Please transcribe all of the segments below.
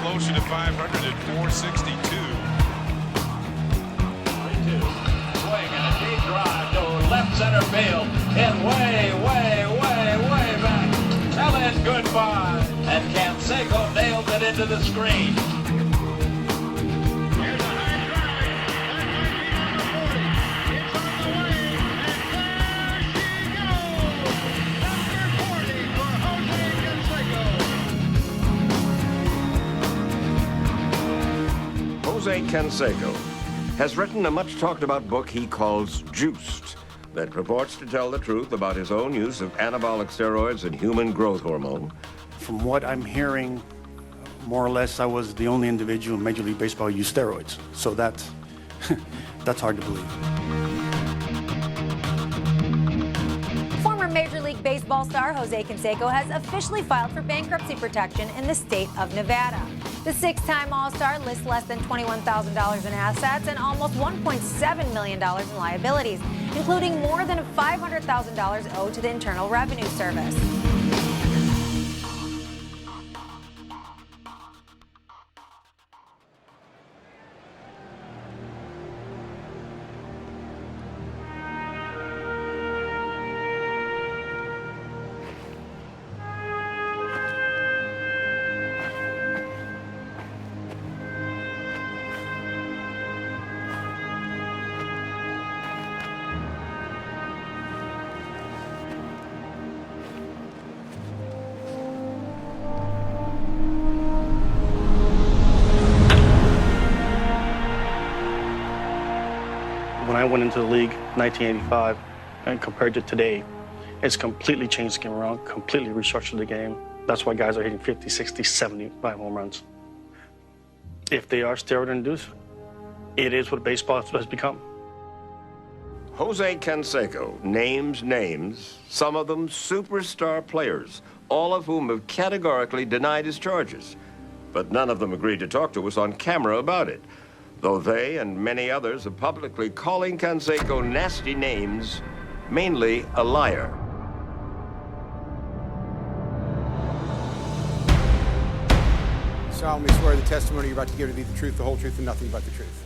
Closer to 500 at 462. 3-2. Swing and a deep drive to left center field. Hit way back. Tell it goodbye. And Canseco nails it into the screen. Here's a high drive. That might be on the 40. It's on the way. And there she goes. Number 40 for Jose Canseco. Jose Canseco has written a much-talked-about book he calls Juiced that purports to tell the truth about his own use of anabolic steroids and human growth hormone. From what I'm hearing, more or less, I was the only individual in Major League Baseball who used steroids. So that's hard to believe. Former Major League Baseball star Jose Canseco has officially filed for bankruptcy protection in the state of Nevada. The six-time All-Star lists less than $21,000 in assets and almost $1.7 million in liabilities, including more than $500,000 owed to the Internal Revenue Service. When I went into the league in 1985 and compared to today, it's completely changed the game around, completely restructured the game. That's why guys are hitting 50, 60, 75 home runs. If they are steroid-induced, it is what baseball has become. Jose Canseco names names, some of them superstar players, all of whom have categorically denied his charges. But none of them agreed to talk to us on camera about it, though they and many others are publicly calling Canseco nasty names, mainly a liar. I solemnly swear the testimony you're about to give to be the truth, the whole truth, and nothing but the truth.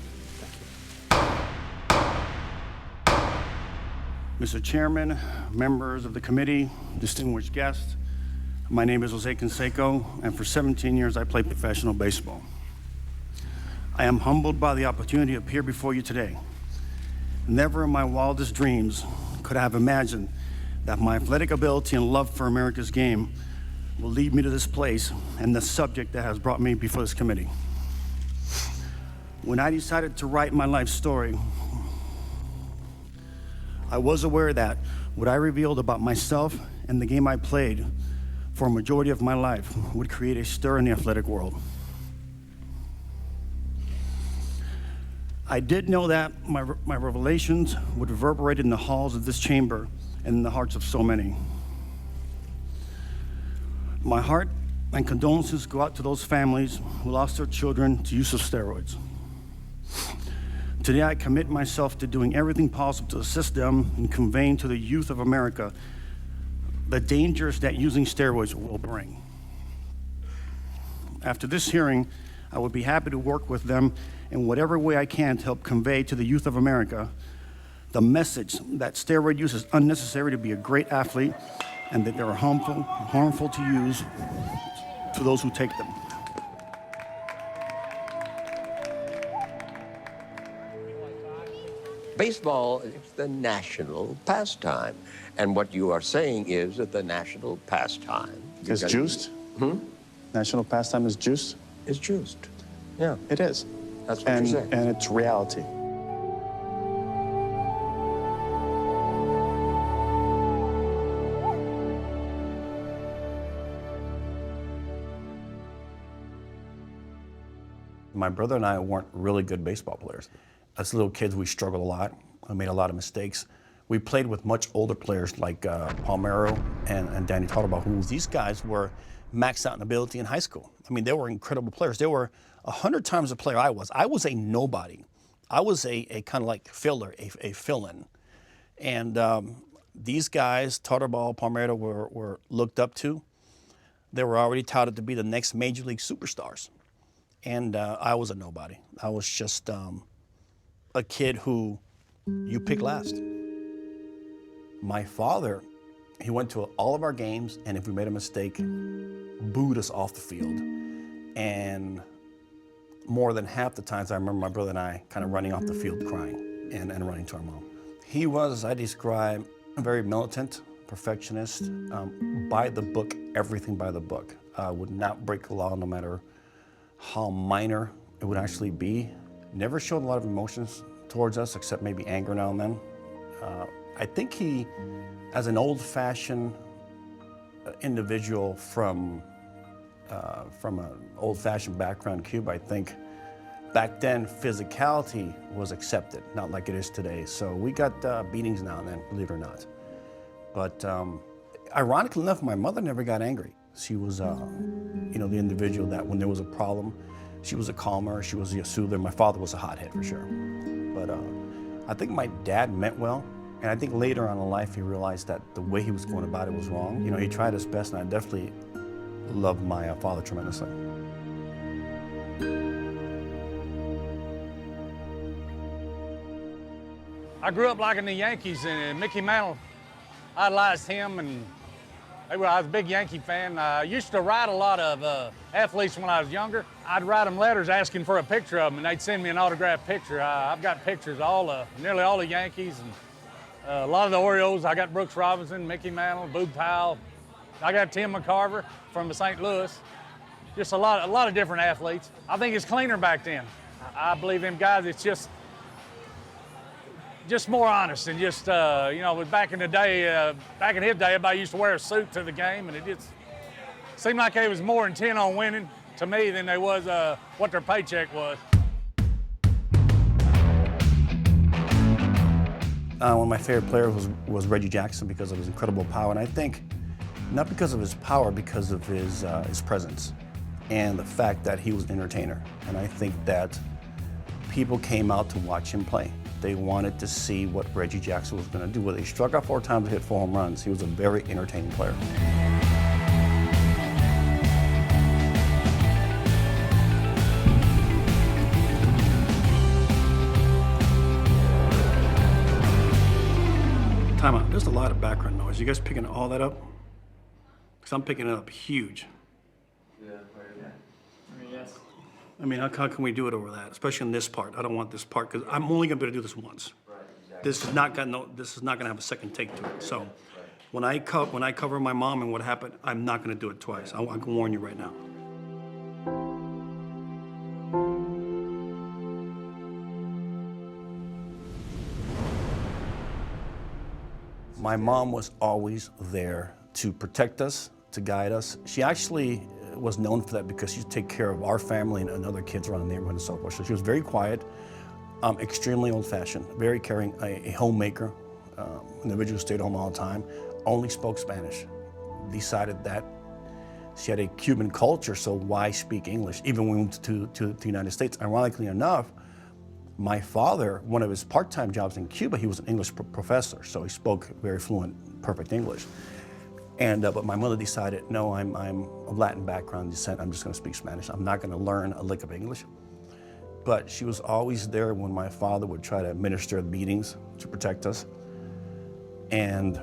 Mr. Chairman, members of the committee, distinguished guests, my name is Jose Canseco, and for 17 years I played professional baseball. I am humbled by the opportunity to appear before you today. Never in my wildest dreams could I have imagined that my athletic ability and love for America's game will lead me to this place and the subject that has brought me before this committee. When I decided to write my life story, I was aware that what I revealed about myself and the game I played for a majority of my life would create a stir in the athletic world. I did know that my revelations would reverberate in the halls of this chamber and in the hearts of so many. My heart and condolences go out to those families who lost their children to use of steroids. Today, I commit myself to doing everything possible to assist them in conveying to the youth of America the dangers that using steroids will bring. After this hearing, I would be happy to work with them in whatever way I can to help convey to the youth of America the message that steroid use is unnecessary to be a great athlete and that they are harmful to use to those who take them. Baseball is the national pastime. And what you are saying is that the national pastime is juiced? National pastime is juiced? It's true. It's true. Yeah, It is. that's what And, you're saying. and it's reality. My brother and I weren't really good baseball players. As little kids, we struggled a lot. I made a lot of mistakes. We played with much older players like Palmeiro and Danny Totterbaugh, who these guys were maxed out in ability in high school. I mean, they were incredible players. They were 100 times the player I was. I was a nobody. I was a kind of like filler, a fill-in. And these guys, Totterbaugh, Palmeiro, were looked up to. They were already touted to be the next major league superstars. And I was a nobody. I was just a kid who you pick last. My father, he went to all of our games, and if we made a mistake, booed us off the field. And more than half the times, I remember my brother and I kind of running off the field crying and running to our mom. He was, I describe, very militant, perfectionist, by the book, everything by the book. Would not break the law no matter how minor it would actually be. Never showed a lot of emotions towards us, except maybe anger now and then. I think he, as an old-fashioned individual from an old-fashioned background in Cuba, I think back then physicality was accepted, not like it is today. So we got beatings now and then, believe it or not. But ironically enough, my mother never got angry. She was, you know, the individual that when there was a problem, she was a calmer, she was a soother. My father was a hothead for sure. But I think my dad meant well. And I think later on in life, he realized that the way he was going about it was wrong. You know, he tried his best, and I definitely loved my father tremendously. I grew up liking the Yankees, and Mickey Mantle, idolized him, and I was a big Yankee fan. I used to write a lot of athletes when I was younger. I'd write them letters asking for a picture of them, and they'd send me an autographed picture. I've got pictures of nearly all the Yankees, and a lot of the Orioles. I got Brooks Robinson, Mickey Mantle, Boog Powell. I got Tim McCarver from St. Louis. Just a lot of different athletes. I think it's cleaner back then. I believe them guys, it's just more honest and just, you know, back in the day, back in his day, everybody used to wear a suit to the game, and it just seemed like they was more intent on winning to me than they was what their paycheck was. One of my favorite players was Reggie Jackson because of his incredible power, and I think not because of his power, because of his presence and the fact that he was an entertainer. And I think that people came out to watch him play. They wanted to see what Reggie Jackson was going to do. Whether he struck out 4 times and hit 4 home runs, he was a very entertaining player. Time out. There's a lot of background noise. You guys picking all that up? Because I'm picking it up huge. Yeah, I mean, how can we do it over that? Especially in this part. I don't want this part because I'm only gonna be able to do this once. right, exactly. This is not gonna have a second take to it. So when I cover my mom and what happened, I'm not gonna do it twice. I can warn you right now. My mom was always there to protect us, to guide us. She actually was known for that because she used to take care of our family and other kids around the neighborhood and so forth. So she was very quiet, extremely old-fashioned, very caring, a homemaker, individual who stayed home all the time, only spoke Spanish. Decided that she had a Cuban culture, so why speak English? Even when we moved to the United States, ironically enough, my father, one of his part-time jobs in Cuba, he was an English professor, so he spoke very fluent, perfect English. And but my mother decided, no, I'm of Latin background descent. I'm just going to speak Spanish. I'm not going to learn a lick of English. But she was always there when my father would try to administer beatings to protect us. And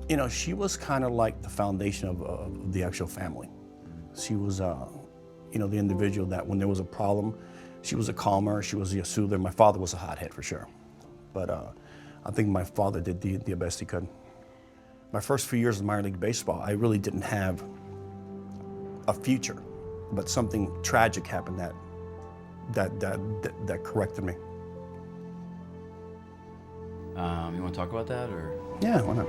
you know, she was kind of like the foundation of the actual family. She was, you know, the individual that when there was a problem, she was a calmer, she was a soother. My father was a hothead for sure. But I think my father did the best he could. My first few years of minor league baseball, I really didn't have a future but something tragic happened that corrected me. You want to talk about that, or? Yeah, why not?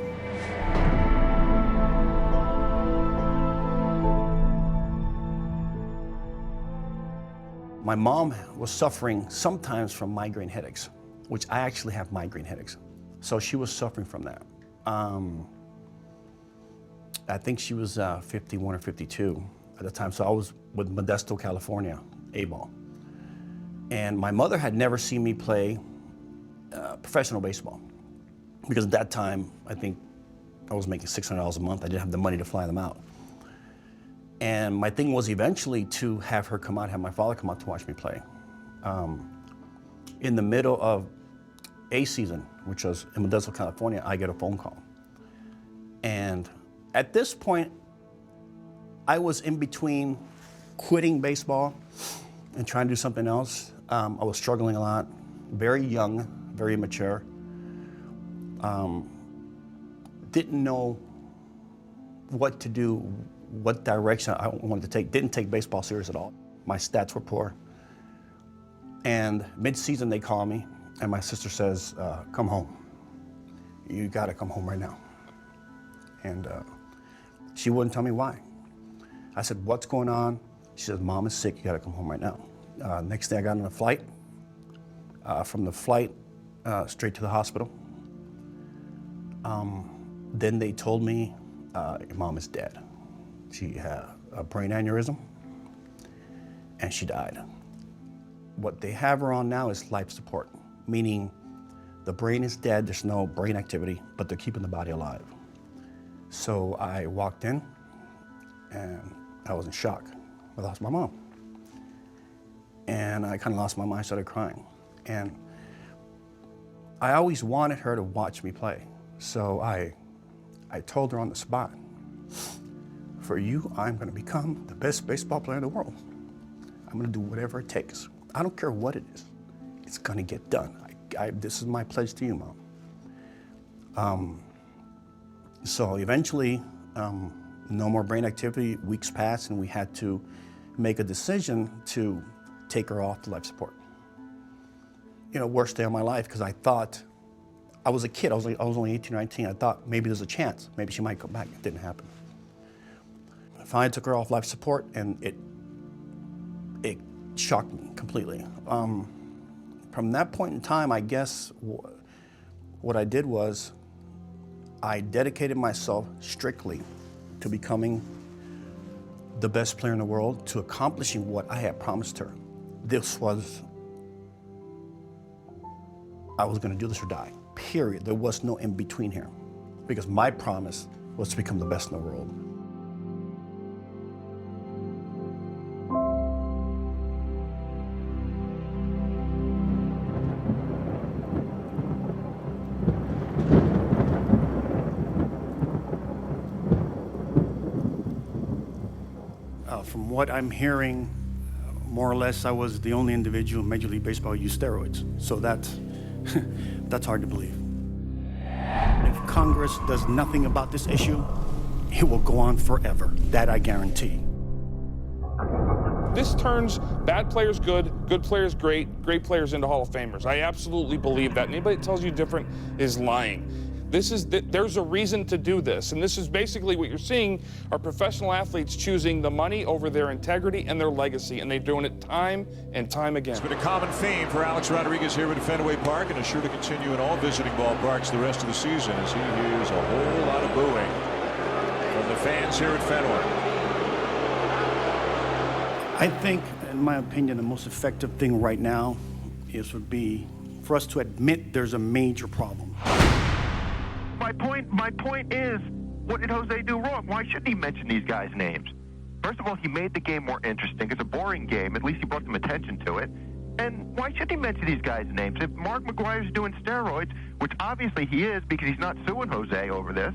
My mom was suffering sometimes from migraine headaches, which I actually have migraine headaches. So she was suffering from that. I think she was 51 or 52 at the time. So I was with Modesto, California, A-ball. And my mother had never seen me play professional baseball, because at that time, I think I was making $600 a month. I didn't have the money to fly them out. And my thing was eventually to have her come out, have my father come out to watch me play. In the middle of A season, which was in Modesto, California, I get a phone call. And at this point, I was in between quitting baseball and trying to do something else. I was struggling a lot, very young, very immature. Didn't know what to do, what direction I wanted to take. Didn't take baseball serious at all. My stats were poor. And mid-season they call me, and my sister says, come home. You gotta come home right now. And she wouldn't tell me why. I said, what's going on? She says, Mom is sick, you gotta come home right now. Next day I got on a flight. From the flight, straight to the hospital. Then they told me, your mom is dead. She had a brain aneurysm, and she died. What they have her on now is life support, meaning the brain is dead, there's no brain activity, but they're keeping the body alive. So I walked in, and I was in shock. I lost my mom. And I kind of lost my mind, started crying. And I always wanted her to watch me play. So I told her on the spot, for you, I'm gonna become the best baseball player in the world. I'm gonna do whatever it takes. I don't care what it is. It's gonna get done. This is my pledge to you, Mom. So eventually, no more brain activity, weeks passed, and we had to make a decision to take her off to life support. You know, worst day of my life, because I thought, I was a kid, I was only 18 or 19, I thought maybe there's a chance, maybe she might come back. It didn't happen. I finally took her off life support, and it shocked me completely. From that point in time, I guess what I did was I dedicated myself strictly to becoming the best player in the world, to accomplishing what I had promised her. I was gonna do this or die, period. There was no in between here, because my promise was to become the best in the world. From what I'm hearing, more or less, I was the only individual in Major League Baseball who used steroids. So that's hard to believe. If Congress does nothing about this issue, it will go on forever. That I guarantee. This turns bad players good, good players great, great players into Hall of Famers. I absolutely believe that. Anybody that tells you different is lying. There's a reason to do this, and this is basically what you're seeing are professional athletes choosing the money over their integrity and their legacy, and they're doing it time and time again. It's been a common theme for Alex Rodriguez here at Fenway Park, and is sure to continue in all visiting ballparks the rest of the season as he hears a whole lot of booing from the fans here at Fenway. I think, in my opinion, the most effective thing right now would be for us to admit there's a major problem. My point is, what did Jose do wrong? Why shouldn't he mention these guys' names? First of all, he made the game more interesting. It's a boring game. At least he brought some attention to it. And why should he mention these guys' names? If Mark McGwire's doing steroids, which obviously he is because he's not suing Jose over this,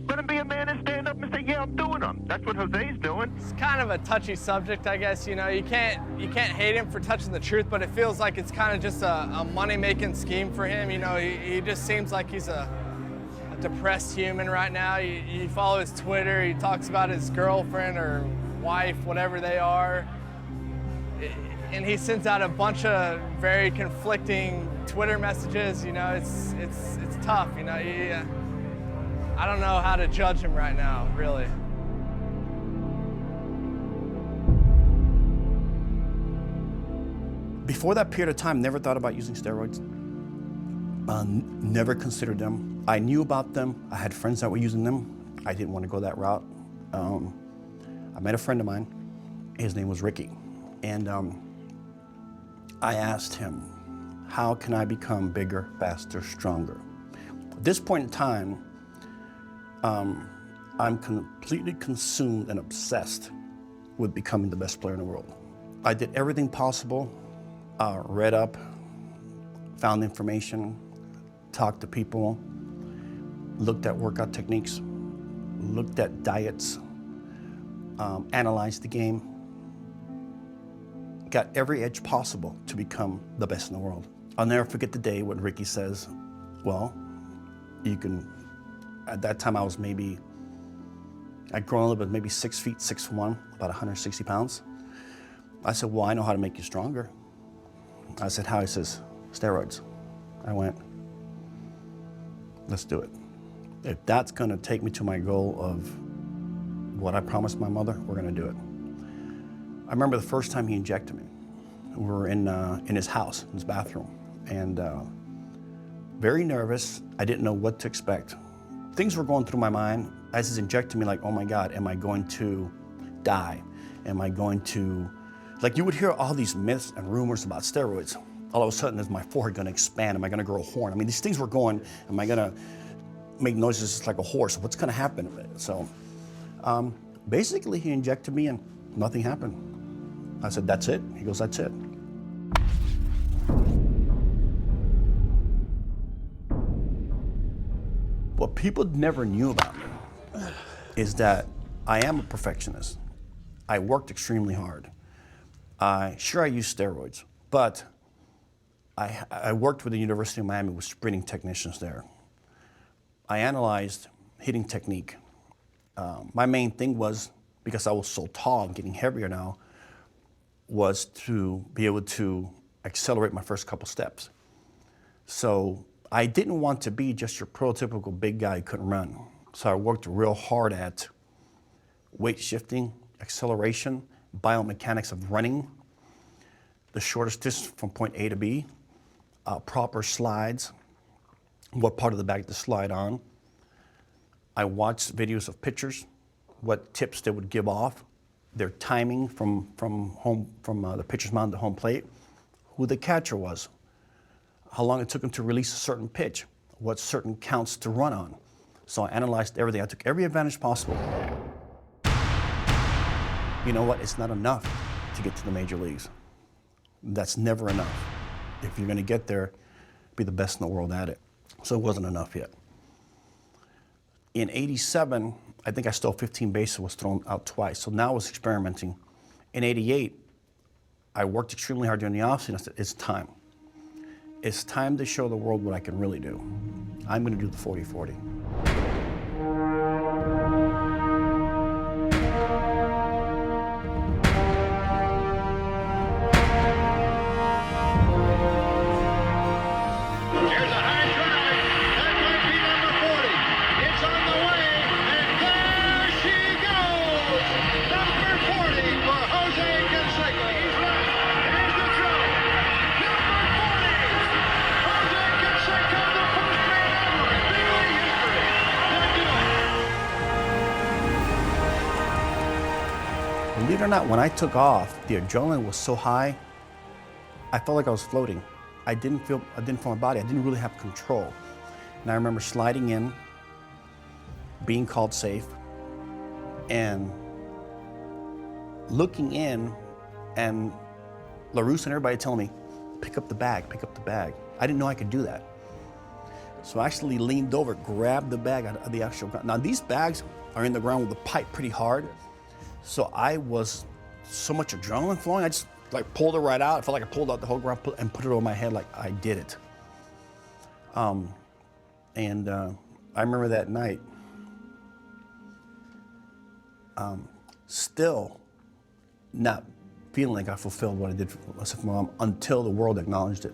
let him be a man and stand up and say, yeah, I'm doing them. That's what Jose's doing. It's kind of a touchy subject, I guess. You know, you can't hate him for touching the truth, but it feels like it's kind of just a money-making scheme for him. You know, he just seems like he's a depressed human right now. You follow his Twitter, he talks about his girlfriend or wife, whatever they are. And he sends out a bunch of very conflicting Twitter messages. You know, it's tough. You know, I don't know how to judge him right now, really. Before that period of time, never thought about using steroids. Never considered them. I knew about them. I had friends that were using them. I didn't want to go that route. I met a friend of mine. His name was Ricky. And I asked him, how can I become bigger, faster, stronger? At this point in time, I'm completely consumed and obsessed with becoming the best player in the world. I did everything possible, read up, found information, talked to people, looked at workout techniques, looked at diets, analyzed the game, got every edge possible to become the best in the world. I'll never forget the day when Ricky says, well, you can, at that time I'd grown a little bit, maybe 6 feet, 6'1", about 160 pounds. I said, well, I know how to make you stronger. I said, how? He says, steroids. I went, let's do it. If that's gonna take me to my goal of what I promised my mother, we're gonna do it. I remember the first time he injected me. We were in his house, in his bathroom, and very nervous. I didn't know what to expect. Things were going through my mind as he's injecting me, like, oh my God, am I going to die? Am I going to, like, you would hear all these myths and rumors about steroids. All of a sudden, is my forehead gonna expand? Am I gonna grow a horn? I mean, these things were going, am I gonna make noises just like a horse? What's gonna happen? So basically he injected me and nothing happened. I said, that's it? He goes, that's it. What people never knew about me is that I am a perfectionist. I worked extremely hard. Sure, I used steroids, but I worked with the University of Miami with sprinting technicians there. I analyzed hitting technique. My main thing was, because I was so tall and getting heavier now, was to be able to accelerate my first couple steps. So I didn't want to be just your prototypical big guy who couldn't run. So I worked real hard at weight shifting, acceleration, biomechanics of running, the shortest distance from point A to B, proper slides, what part of the bag to slide on. I watched videos of pitchers, what tips they would give off, their timing from the pitcher's mound to home plate, who the catcher was, how long it took him to release a certain pitch, what certain counts to run on. So I analyzed everything. I took every advantage possible. You know what? It's not enough to get to the major leagues. That's never enough. If you're going to get there, be the best in the world at it. So it wasn't enough yet. In '87, I think I stole 15 bases, was thrown out twice. So now I was experimenting. In '88, I worked extremely hard during the offseason. I said, it's time. It's time to show the world what I can really do. I'm going to do the 40-40. Believe it or not, when I took off, the adrenaline was so high, I felt like I was floating. I didn't feel my body. I didn't really have control. And I remember sliding in, being called safe, and looking in, and LaRusse and everybody telling me, pick up the bag, pick up the bag. I didn't know I could do that. So I actually leaned over, grabbed the bag out of the actual ground. Now these bags are in the ground with the pipe pretty hard. So I was so much adrenaline flowing, I just like pulled it right out. I felt like I pulled out the whole ground and put it over my head like I did it. I remember that night, still not feeling like I fulfilled what I did for myself, my mom, until the world acknowledged it.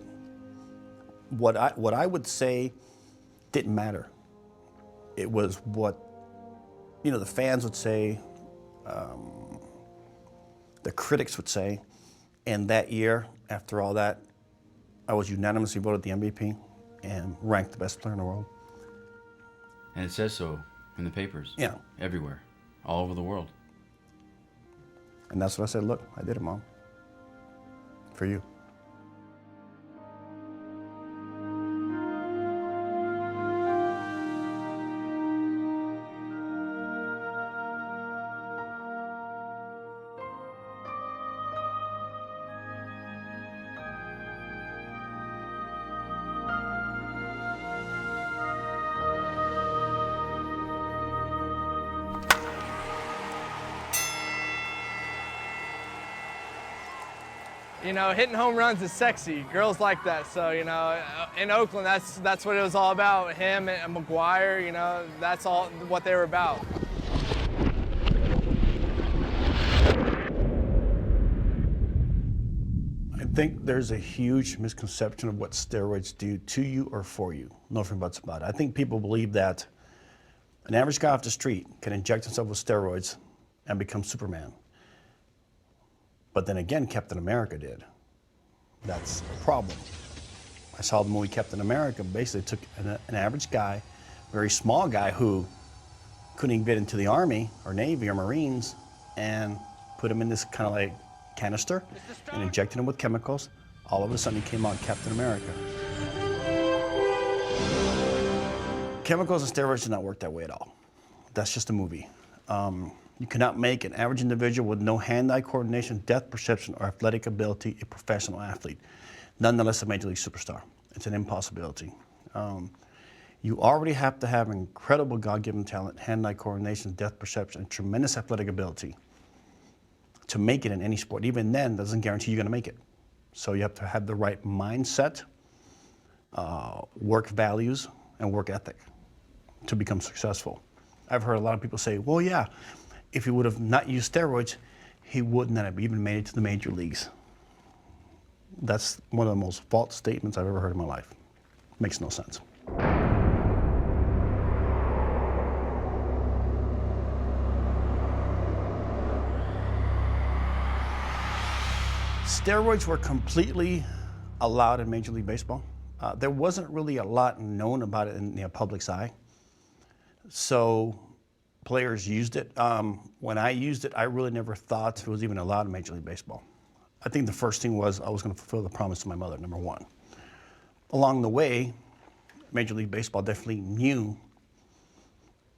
What I would say didn't matter. It was what, the fans would say, the critics would say. And that year, after all that, I was unanimously voted the MVP and ranked the best player in the world. And it says so in the papers. Yeah. Everywhere, all over the world. And that's what I said, look, I did it, Mom. For you. Hitting home runs is sexy. Girls like that. So, in Oakland, that's what it was all about. Him and McGwire, that's all what they were about. I think there's a huge misconception of what steroids do to you or for you. No ifs and buts about it. I think people believe that an average guy off the street can inject himself with steroids and become Superman. But then again, Captain America did. That's a problem. I saw the movie Captain America basically took an average guy, very small guy who couldn't even get into the Army or Navy or Marines, and put him in this kind of like canister and injected him with chemicals. All of a sudden he came out Captain America. Chemicals and steroids do not work that way at all. That's just a movie. You cannot make an average individual with no hand-eye coordination, depth perception, or athletic ability a professional athlete, nonetheless a major league superstar. It's an impossibility. You already have to have incredible God-given talent, hand-eye coordination, depth perception, and tremendous athletic ability to make it in any sport. Even then, that doesn't guarantee you're going to make it. So you have to have the right mindset, work values, and work ethic to become successful. I've heard a lot of people say, well, yeah, if he would have not used steroids, he would not have even made it to the major leagues. That's one of the most false statements I've ever heard in my life. Makes no sense. Steroids were completely allowed in Major League Baseball. There wasn't really a lot known about it in the public's eye. So players used it. When I used it, I really never thought it was even allowed in Major League Baseball. I think the first thing was I was going to fulfill the promise to my mother, number one. Along the way, Major League Baseball definitely knew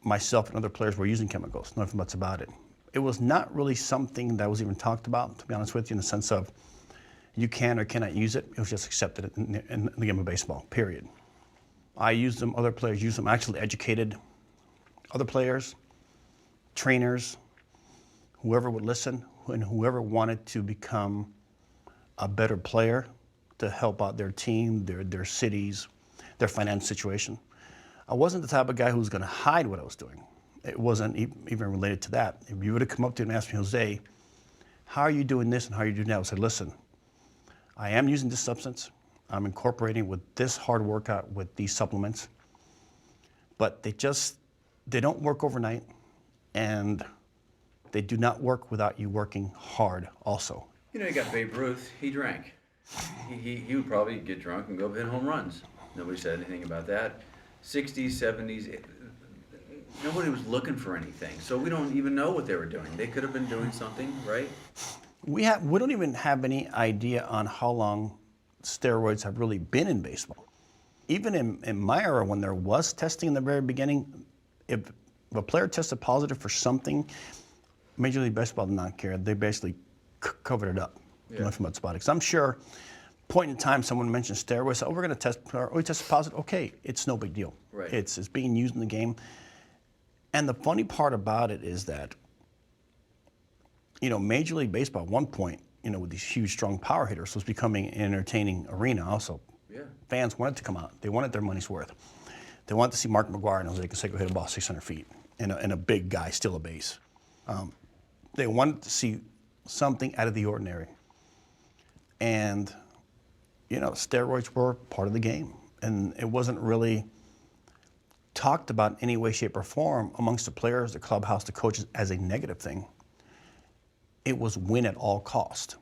myself and other players were using chemicals, nothing but about it. It was not really something that was even talked about, to be honest with you, in the sense of you can or cannot use it. It was just accepted in the game of baseball, period. I used them, other players used them, I actually educated other players, trainers, whoever would listen, and whoever wanted to become a better player to help out their team, their cities, their financial situation. I wasn't the type of guy who was going to hide what I was doing. It wasn't even related to that. If you would have come up to me and asked me, Jose, how are you doing this and how are you doing that? I would say, listen, I am using this substance. I'm incorporating with this hard workout with these supplements, but they don't work overnight, and they do not work without you working hard also. You got Babe Ruth, he drank. He would probably get drunk and go hit home runs. Nobody said anything about that. 60s, 70s, nobody was looking for anything, so we don't even know what they were doing. They could have been doing something, right? We don't even have any idea on how long steroids have really been in baseball. Even in my era, when there was testing in the very beginning, if a player tested positive for something, Major League Baseball did not care. They basically covered it up. Yeah. Nothing but about it. 'Cause I'm sure, point in time, someone mentioned steroids. Oh, we're going to test. We tested positive. Okay, it's no big deal. Right. It's being used in the game. And the funny part about it is that, Major League Baseball at one point, with these huge, strong power hitters, was becoming an entertaining arena also. Yeah. Fans wanted to come out. They wanted their money's worth. They wanted to see Mark McGwire and Jose Canseco hit a ball 600 feet and a big guy steal a base. They wanted to see something out of the ordinary. And, you know, steroids were part of the game. And it wasn't really talked about in any way, shape, or form amongst the players, the clubhouse, the coaches as a negative thing. It was win at all cost.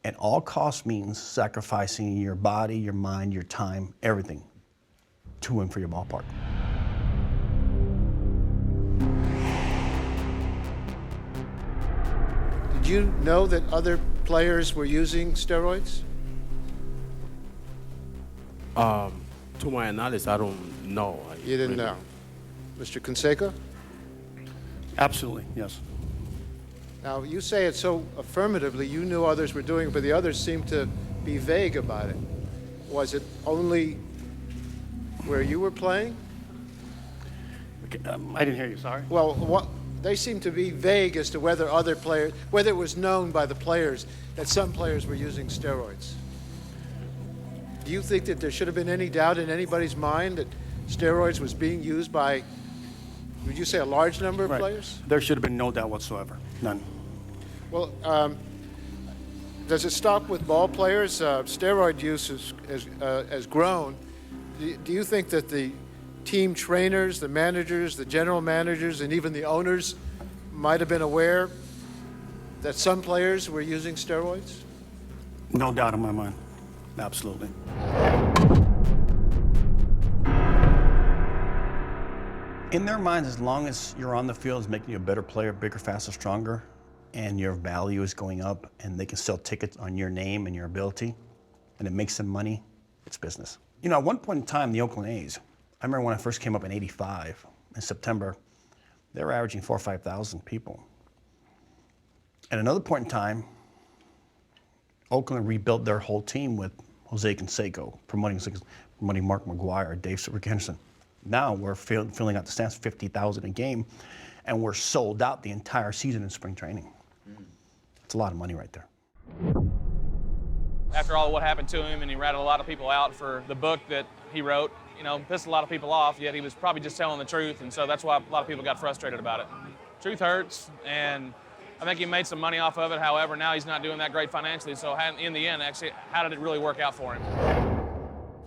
At all cost means sacrificing your body, your mind, your time, everything to win for your ballpark. Did you know that other players were using steroids? To my knowledge, I don't know. You didn't know. Mr. Canseco? Absolutely, yes. Now, you say it so affirmatively, you knew others were doing it, but the others seem to be vague about it. Was it only where you were playing? Okay, I didn't hear you, sorry. Well, they seem to be vague as to whether other players, whether it was known by the players that some players were using steroids. Do you think that there should have been any doubt in anybody's mind that steroids was being used by, would you say, a large number of players? There should have been no doubt whatsoever, none. Well, does it stop with ball players? Steroid use has grown. Do you think that the team trainers, the managers, the general managers, and even the owners might have been aware that some players were using steroids? No doubt in my mind, absolutely. In their minds, as long as you're on the field, it's making you a better player, bigger, faster, stronger, and your value is going up, and they can sell tickets on your name and your ability, and it makes them money, it's business. You know, at one point in time, the Oakland A's, I remember when I first came up in '85, in September, they were averaging 4,000 or 5,000 people. At another point in time, Oakland rebuilt their whole team with Jose Canseco, promoting Mark McGwire, Dave Henderson. Now we're filling out the stands 50,000 a game, and we're sold out the entire season in spring training. It's a lot of money right there. After all what happened to him, and he ratted a lot of people out for the book that he wrote, you know, pissed a lot of people off, yet he was probably just telling the truth, and so that's why a lot of people got frustrated about it. Truth hurts, and I think he made some money off of it. However, now he's not doing that great financially, so in the end, actually, how did it really work out for him?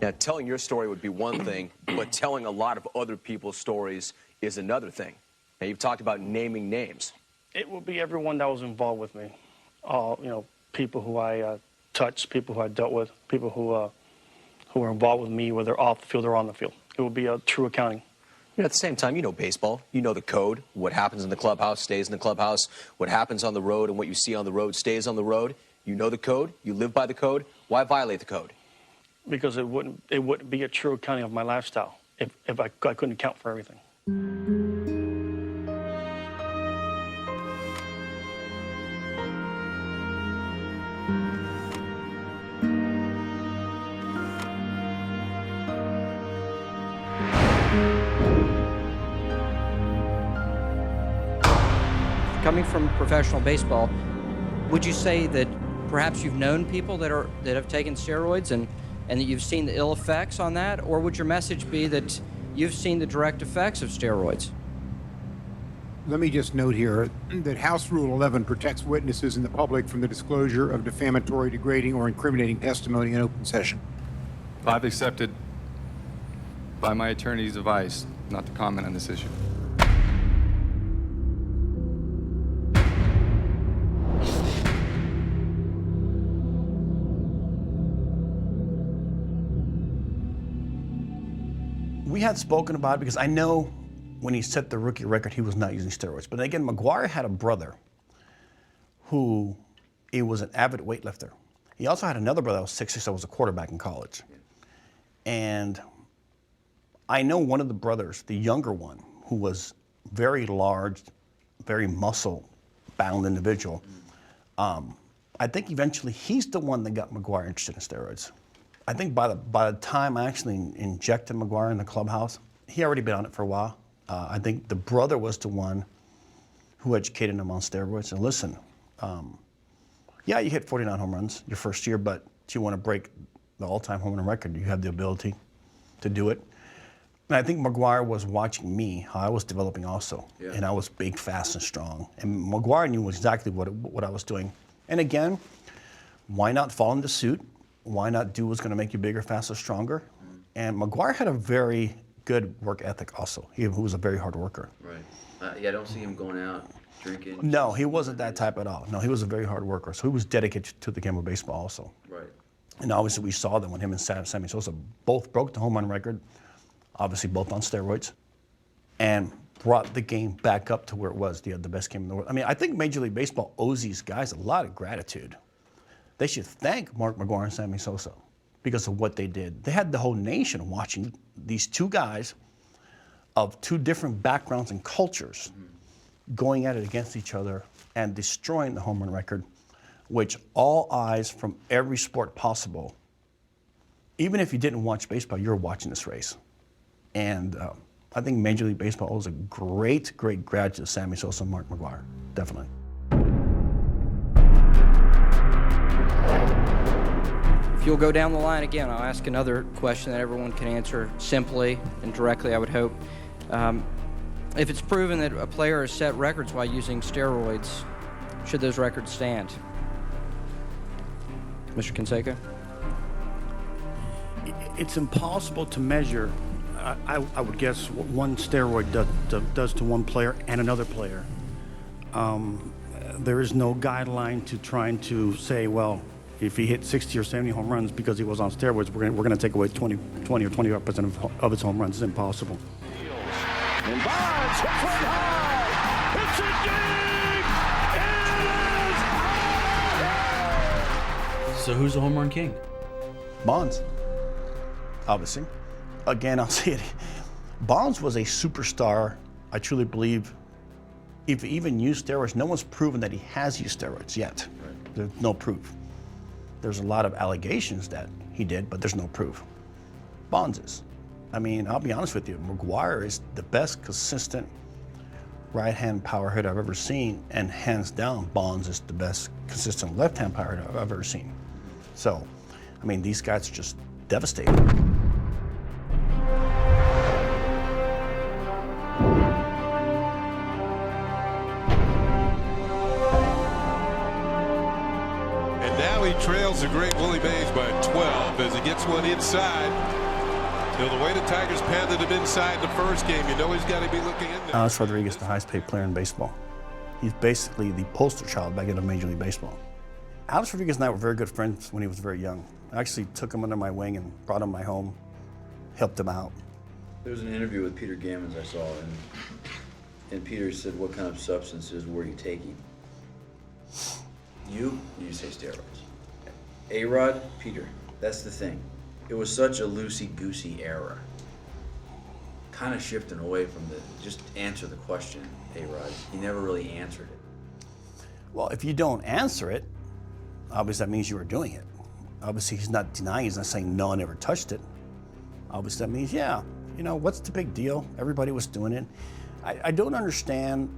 Yeah, telling your story would be one thing, but telling a lot of other people's stories is another thing. Now, you've talked about naming names. It will be everyone that was involved with me. All, you know, people who I touched, people who I dealt with, people who were involved with me, whether off the field or on the field. It will be a true accounting. You know, at the same time, you know baseball. You know the code. What happens in the clubhouse stays in the clubhouse. What happens on the road and what you see on the road stays on the road. You know the code. You live by the code. Why violate the code? Because it wouldn't be a true accounting of my lifestyle if I couldn't account for everything. Coming from professional baseball, would you say that perhaps you've known people that have taken steroids and that you've seen the ill effects on that, or would your message be that you've seen the direct effects of steroids? Let me just note here that House Rule 11 protects witnesses and the public from the disclosure of defamatory, degrading, or incriminating testimony in open session. I've accepted by my attorney's advice not to comment on this issue. We had spoken about it because I know when he set the rookie record, he was not using steroids. But again, McGwire had a brother who was an avid weightlifter. He also had another brother that was 6'6", that was a quarterback in college. And I know one of the brothers, the younger one, who was very large, very muscle-bound individual. I think eventually he's the one that got McGwire interested in steroids. I think by the time I actually injected McGwire in the clubhouse, he had already been on it for a while. I think the brother was the one who educated him on steroids. And listen, yeah, you hit 49 home runs your first year, but do you want to break the all-time home run record? You have the ability to do it. And I think McGwire was watching me, how I was developing also. Yeah. And I was big, fast, and strong. And McGwire knew exactly what I was doing. And again, why not fall into suit? Why not do what's going to make you bigger, faster, stronger? Mm-hmm. And McGwire had a very good work ethic also. He was a very hard worker. Right. Yeah, I don't see him going out drinking. No, he wasn't that type at all. No, he was a very hard worker. So he was dedicated to the game of baseball also. Right. And obviously we saw that when him and Sammy Sosa both broke the home run record, obviously both on steroids, and brought the game back up to where it was, the best game in the world. I mean, I think Major League Baseball owes these guys a lot of gratitude. They should thank Mark McGwire and Sammy Sosa because of what they did. They had the whole nation watching these two guys of two different backgrounds and cultures going at it against each other and destroying the home run record, which all eyes from every sport possible, even if you didn't watch baseball, you're watching this race. And I think Major League Baseball owes a great, great gratitude to Sammy Sosa and Mark McGwire, definitely. If you'll go down the line again, I'll ask another question that everyone can answer simply and directly, I would hope. If it's proven that a player has set records while using steroids, should those records stand? Mr. Canseco? It's impossible to measure, I would guess, what one steroid does to one player and another player. There is no guideline to trying to say, well, if he hit 60 or 70 home runs because he was on steroids, we're going to take away 20 or 25% of his home runs. It's impossible. And Bonds hits one high. It's a dig. It is out. So who's the home run king? Bonds, obviously. Again, I'll say it. Bonds was a superstar. I truly believe if he even used steroids, no one's proven that he has used steroids yet. Right. There's no proof. There's a lot of allegations that he did, but there's no proof. Bonds is. I mean, I'll be honest with you, McGwire is the best consistent right-hand power hitter I've ever seen, and hands down, Bonds is the best consistent left-hand power hitter I've ever seen. So, I mean, these guys are just devastating. And now he trails the great Willie Mays by 12 as he gets one inside. You know, the way the Tigers pounded him inside the first game, you know he's got to be looking in there. Alex Rodriguez, the highest paid player in baseball. He's basically the poster child back into Major League Baseball. Alex Rodriguez and I were very good friends when he was very young. I actually took him under my wing and brought him to my home, helped him out. There was an interview with Peter Gammons I saw, and Peter said, what kind of substances were you taking? You say steroids. A-Rod, Peter, that's the thing. It was such a loosey-goosey era. Kind of shifting away from just answer the question, A-Rod. He never really answered it. Well, if you don't answer it, obviously that means you were doing it. Obviously he's not denying, he's not saying no, I never touched it. Obviously that means, yeah, you know, what's the big deal? Everybody was doing it. I don't understand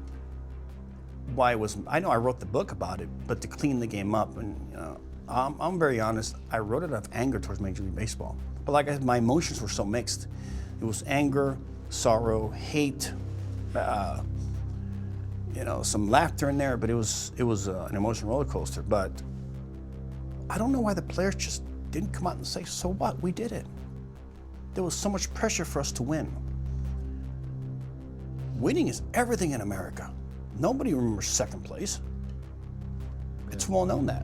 why it was, I know I wrote the book about it, but to clean the game up, and you know, I'm very honest, I wrote it out of anger towards Major League Baseball. But like I said, my emotions were so mixed. It was anger, sorrow, hate, you know, some laughter in there, but it was an emotional roller coaster. But I don't know why the players just didn't come out and say, so what, we did it. There was so much pressure for us to win. Winning is everything in America. Nobody remembers second place. It's well known that.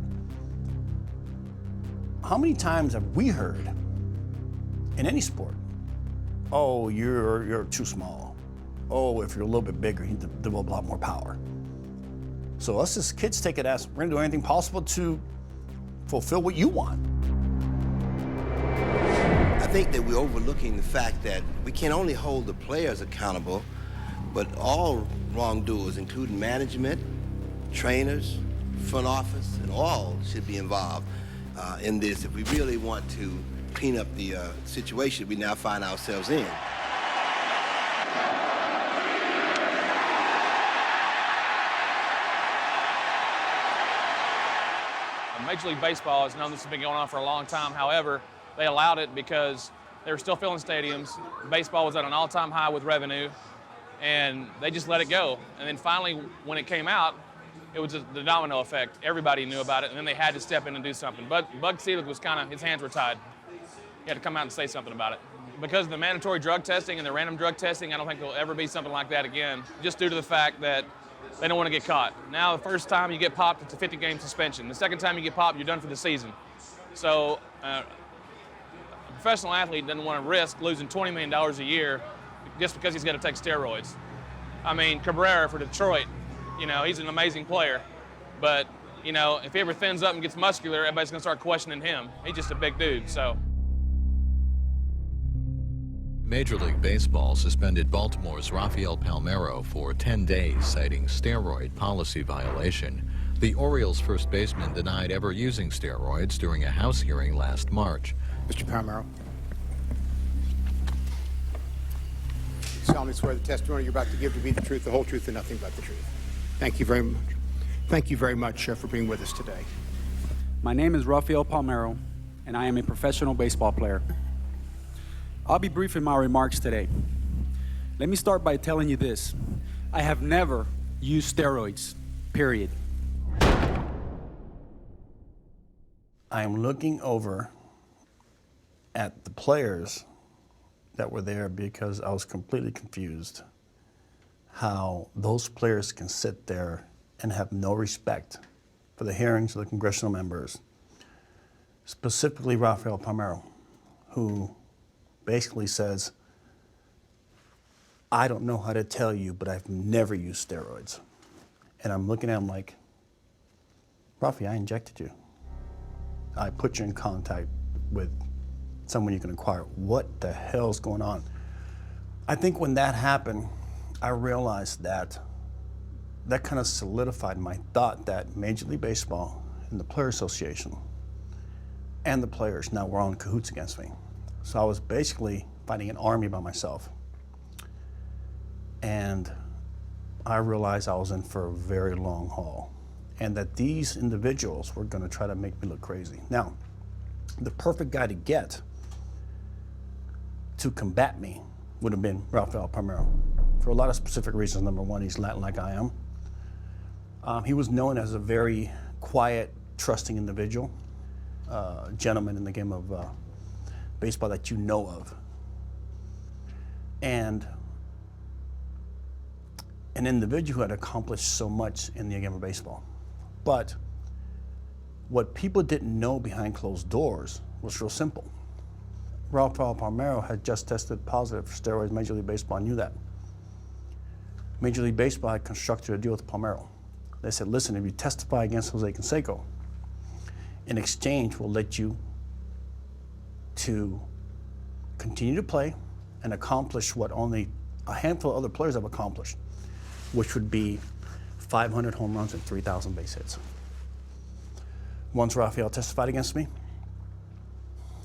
How many times have we heard in any sport, oh, you're too small. Oh, if you're a little bit bigger, you develop a lot more power. So us as kids take it as, we're gonna do anything possible to fulfill what you want. I think that we're overlooking the fact that we can only hold the players accountable, but all wrongdoers, including management, trainers, front office, and all should be involved in this if we really want to clean up the situation we now find ourselves in. Major League Baseball has known this has been going on for a long time. However, they allowed it because They were still filling stadiums. Baseball was at an all-time high with revenue, and they just let it go. And then finally, when it came out, it was just the domino effect. Everybody knew about it, and then they had to step in and do something. But Bud Selig was his hands were tied. He had to come out and say something about it. Because of the mandatory drug testing and the random drug testing, I don't think there'll ever be something like that again, just due to the fact that they don't want to get caught. Now, the first time you get popped, it's a 50-game suspension. The second time you get popped, you're done for the season. So a professional athlete doesn't want to risk losing $20 million a year just because he's got to take steroids. I mean, Cabrera for Detroit, he's an amazing player. But, if he ever thins up and gets muscular, everybody's going to start questioning him. He's just a big dude, so. Major League Baseball suspended Baltimore's Rafael Palmeiro for 10 days, citing steroid policy violation. The Orioles' first baseman denied ever using steroids during a House hearing last March. Mr. Palmeiro. You solemnly swear the testimony you're about to give to be the truth, the whole truth, and nothing but the truth. Thank you very much. Thank you very much for being with us today. My name is Rafael Palmeiro, and I am a professional baseball player. I'll be brief in my remarks today. Let me start by telling you this. I have never used steroids, period. I am looking over at the players that were there because I was completely confused how those players can sit there and have no respect for the hearings of the congressional members, specifically Rafael Palmeiro, who basically says, I don't know how to tell you, but I've never used steroids. And I'm looking at him like, Rafi, I injected you. I put you in contact with someone you can acquire. What the hell's going on? I think when that happened, I realized that kind of solidified my thought that Major League Baseball and the Players Association and the players now were all in cahoots against me. So I was basically fighting an army by myself. And I realized I was in for a very long haul and that these individuals were going to try to make me look crazy. Now, the perfect guy to get to combat me would have been Rafael Palmeiro for a lot of specific reasons. Number one, he's Latin like I am. He was known as a very quiet, trusting individual, gentleman in the game of baseball that you know of. And an individual who had accomplished so much in the game of baseball. But what people didn't know behind closed doors was real simple. Rafael Palmeiro had just tested positive for steroids. Major League Baseball knew that. Major League Baseball had constructed a deal with Palmeiro. They said, listen, if you testify against Jose Canseco, in exchange, we'll let you to continue to play and accomplish what only a handful of other players have accomplished, which would be 500 home runs and 3,000 base hits. Once Rafael testified against me,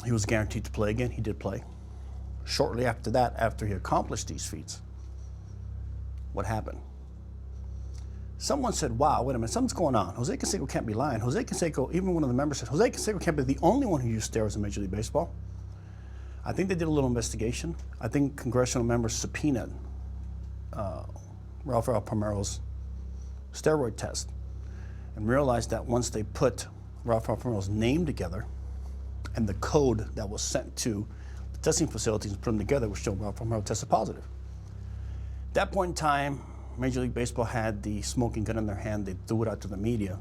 he was guaranteed to play again. He did play. Shortly after that, after he accomplished these feats, what happened? Someone said, wow, wait a minute, something's going on. Jose Canseco can't be lying. Jose Canseco, even one of the members said, Jose Canseco can't be the only one who used steroids in Major League Baseball. I think they did a little investigation. I think congressional members subpoenaed Rafael Palmeiro's steroid test and realized that once they put Rafael Palmeiro's name together and the code that was sent to the testing facilities and put them together, which showed Rafael Palmeiro tested positive. At that point in time, Major League Baseball had the smoking gun in their hand. They threw it out to the media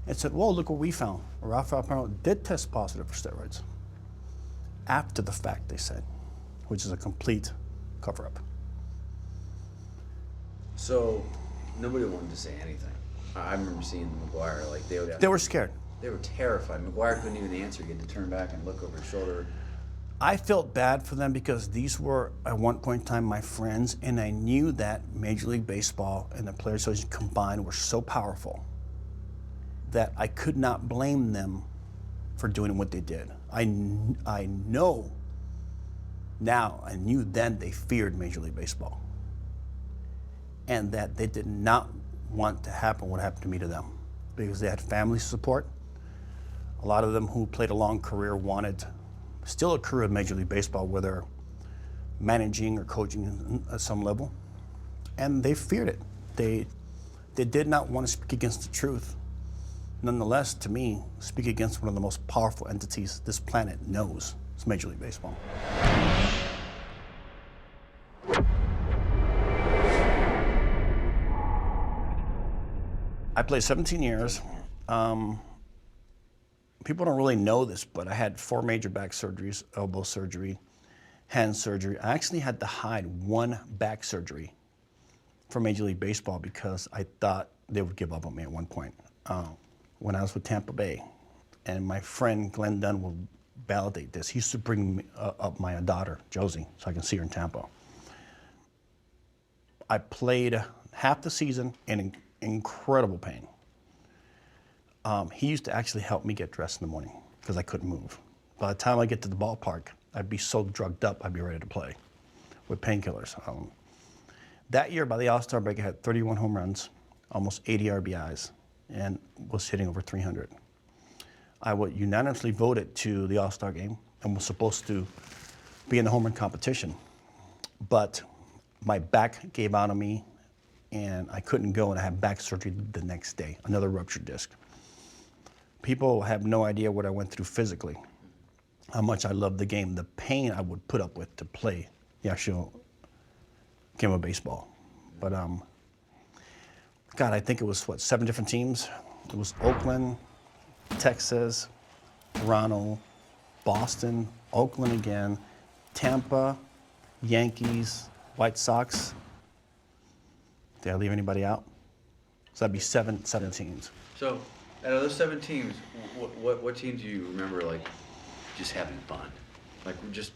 and said, whoa, look what we found. Rafael Palmeiro did test positive for steroids. After the fact, they said, which is a complete cover-up. So nobody wanted to say anything. I remember seeing McGwire, like they were scared. They were terrified. McGwire couldn't even answer. He had to turn back and look over his shoulder. I felt bad for them because these were, at one point in time, my friends, and I knew that Major League Baseball and the Players Association combined were so powerful that I could not blame them for doing what they did. I know now, I knew then they feared Major League Baseball and that they did not want to happen what happened to me to them because they had family support. A lot of them who played a long career wanted still occur in Major League Baseball where they're managing or coaching at some level. And they feared it. They did not want to speak against the truth. Nonetheless, to me, speak against one of the most powerful entities this planet knows. It's Major League Baseball. I played 17 years. People don't really know this, but I had 4 major back surgeries, elbow surgery, hand surgery. I actually had to hide 1 back surgery for Major League Baseball because I thought they would give up on me at one point. When I was with Tampa Bay, and my friend Glenn Dunn will validate this. He used to bring up my daughter, Josie, so I can see her in Tampa. I played half the season in incredible pain. He used to actually help me get dressed in the morning because I couldn't move. By the time I get to the ballpark, I'd be so drugged up, I'd be ready to play with painkillers. That year, by the All-Star break, I had 31 home runs, almost 80 RBIs, and was hitting over 300. I was unanimously voted to the All-Star game and was supposed to be in the home run competition. But my back gave out on me, and I couldn't go, and I had back surgery the next day, another ruptured disc. People have no idea what I went through physically, how much I loved the game, the pain I would put up with to play the actual game of baseball. But God, I think it was, 7 different teams? It was Oakland, Texas, Toronto, Boston, Oakland again, Tampa, Yankees, White Sox. Did I leave anybody out? So that'd be seven teams. So, out of those 7 teams, what team do you remember, like, just having fun? Like, just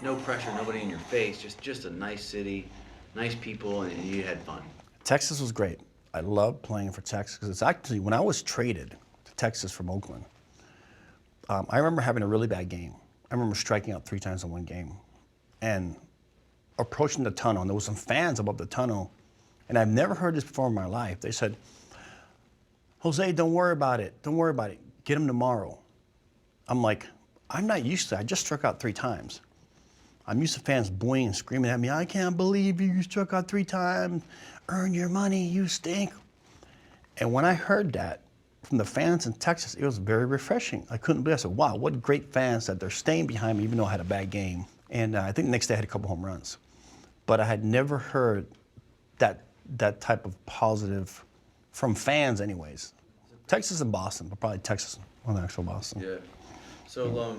no pressure, nobody in your face, just a nice city, nice people, and you had fun. Texas was great. I loved playing for Texas because it's actually, when I was traded to Texas from Oakland, I remember having a really bad game. I remember striking out 3 times in one game and approaching the tunnel, and there was some fans above the tunnel, and I've never heard this before in my life. They said, Jose, don't worry about it. Don't worry about it. Get him tomorrow. I'm like, I'm not used to it. I just struck out 3 times. I'm used to fans booing and screaming at me, I can't believe you struck out 3 times. Earn your money, you stink. And when I heard that from the fans in Texas, it was very refreshing. I couldn't believe it. I said, wow, what great fans that they're staying behind me even though I had a bad game. And I think the next day I had a couple home runs. But I had never heard that type of positive from fans anyways. Texas and Boston, but probably Texas on the actual Boston. Yeah. So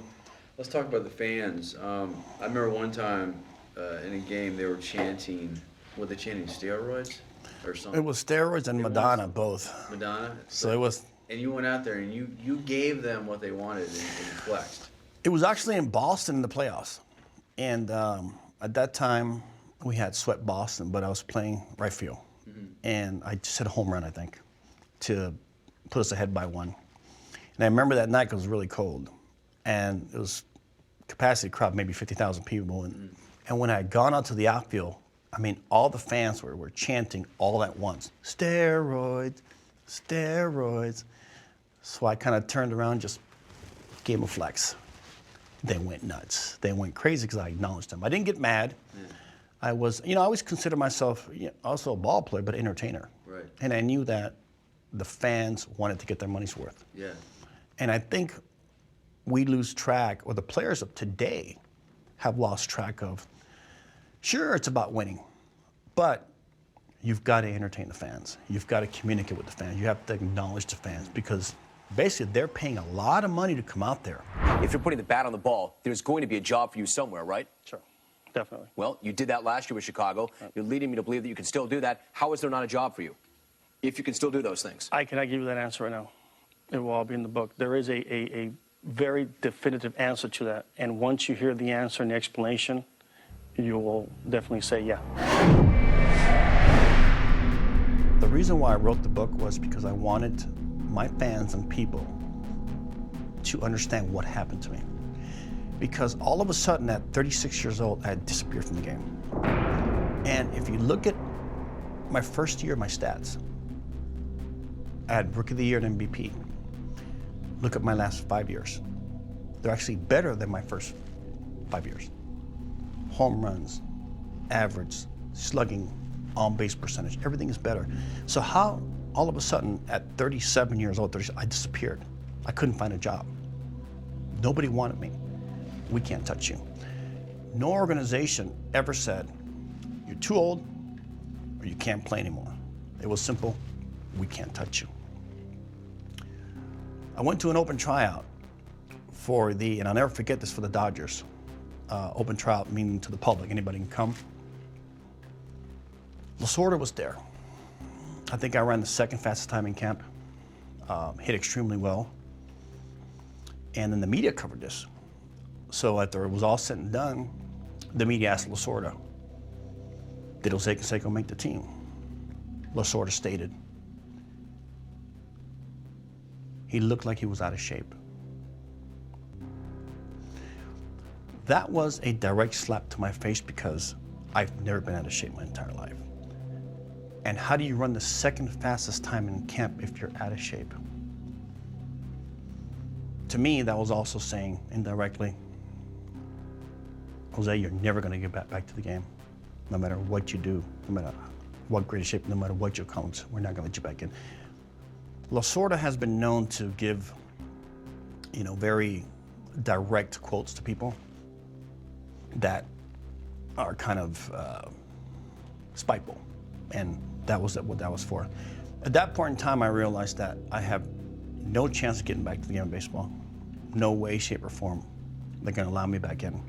let's talk about the fans. I remember one time in a game they were chanting, were they chanting steroids or something? It was steroids and Madonna, both. Madonna? So it was. And you went out there and you gave them what they wanted and flexed. It was actually in Boston in the playoffs. And at that time, we had swept Boston, but I was playing right field. Mm-hmm. And I just hit a home run, I think, to put us ahead by 1. And I remember that night because it was really cold. And it was capacity crowd, maybe 50,000 people. And when I had gone out to the outfield, I mean, all the fans were chanting all at once, steroids, steroids. So I kind of turned around, just gave them a flex. They went nuts. They went crazy because I acknowledged them. I didn't get mad. Yeah. I was, I always consider myself also a ball player, but entertainer. Right. And I knew that the fans wanted to get their money's worth. Yeah. And I think we lose track, or the players of today have lost track of, sure, it's about winning, but you've got to entertain the fans. You've got to communicate with the fans. You have to acknowledge the fans because basically they're paying a lot of money to come out there. If you're putting the bat on the ball, there's going to be a job for you somewhere, right? Sure, definitely. Well, you did that last year with Chicago. You're leading me to believe that you can still do that. How is there not a job for you if you can still do those things? I cannot give you that answer right now. It will all be in the book. There is a very definitive answer to that. And once you hear the answer and the explanation, you will definitely say, yeah. The reason why I wrote the book was because I wanted my fans and people to understand what happened to me. Because all of a sudden at 36 years old, I had disappeared from the game. And if you look at my first year, my stats, I had Rookie of the Year and MVP. Look at my last 5 years. They're actually better than my first 5 years. Home runs, average, slugging, on-base percentage, everything is better. So how all of a sudden at 37 years old, I disappeared. I couldn't find a job. Nobody wanted me. We can't touch you. No organization ever said, you're too old or you can't play anymore. It was simple, we can't touch you. I went to an open tryout for and I'll never forget this, for the Dodgers. Open tryout meaning to the public, anybody can come. Lasorda was there. I think I ran the second fastest time in camp, hit extremely well. And then the media covered this. So after it was all said and done, the media asked Lasorda, did Jose Canseco make the team? Lasorda stated, he looked like he was out of shape. That was a direct slap to my face because I've never been out of shape my entire life. And how do you run the second fastest time in camp if you're out of shape? To me, that was also saying indirectly, Jose, you're never going to get back to the game. No matter what you do, no matter what grade of shape, no matter what you accomplish, we're not going to let you back in. Lasorda has been known to give, very direct quotes to people that are kind of spiteful, and that was what that was for. At that point in time, I realized that I have no chance of getting back to the game of baseball. No way, shape, or form they're going to allow me back in.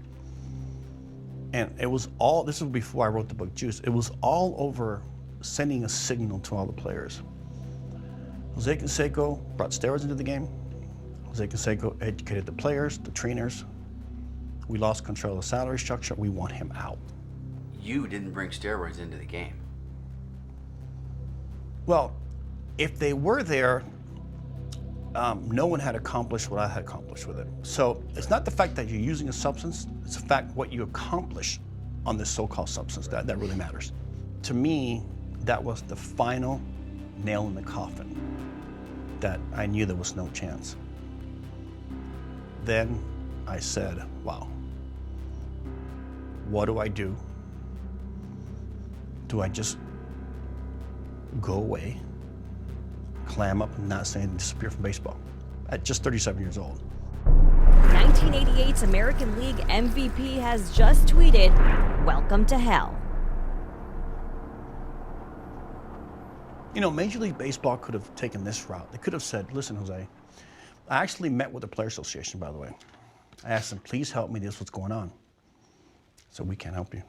And it was all, this was before I wrote the book Juice, it was all over sending a signal to all the players. Jose Canseco brought steroids into the game. Jose Canseco educated the players, the trainers. We lost control of the salary structure. We want him out. You didn't bring steroids into the game. Well, if they were there, no one had accomplished what I had accomplished with it. So it's not the fact that you're using a substance, it's the fact what you accomplish on this so-called substance that really matters. To me, that was the final nail in the coffin, that I knew there was no chance. Then I said, wow, what do I do? Do I just go away, clam up, and not say anything, disappear from baseball at just 37 years old? 1988's American League MVP has just tweeted, "Welcome to hell." Major League Baseball could have taken this route. They could have said, listen, Jose, I actually met with the Players Association, by the way. I asked them, please help me, this is what's going on. So we can't help you.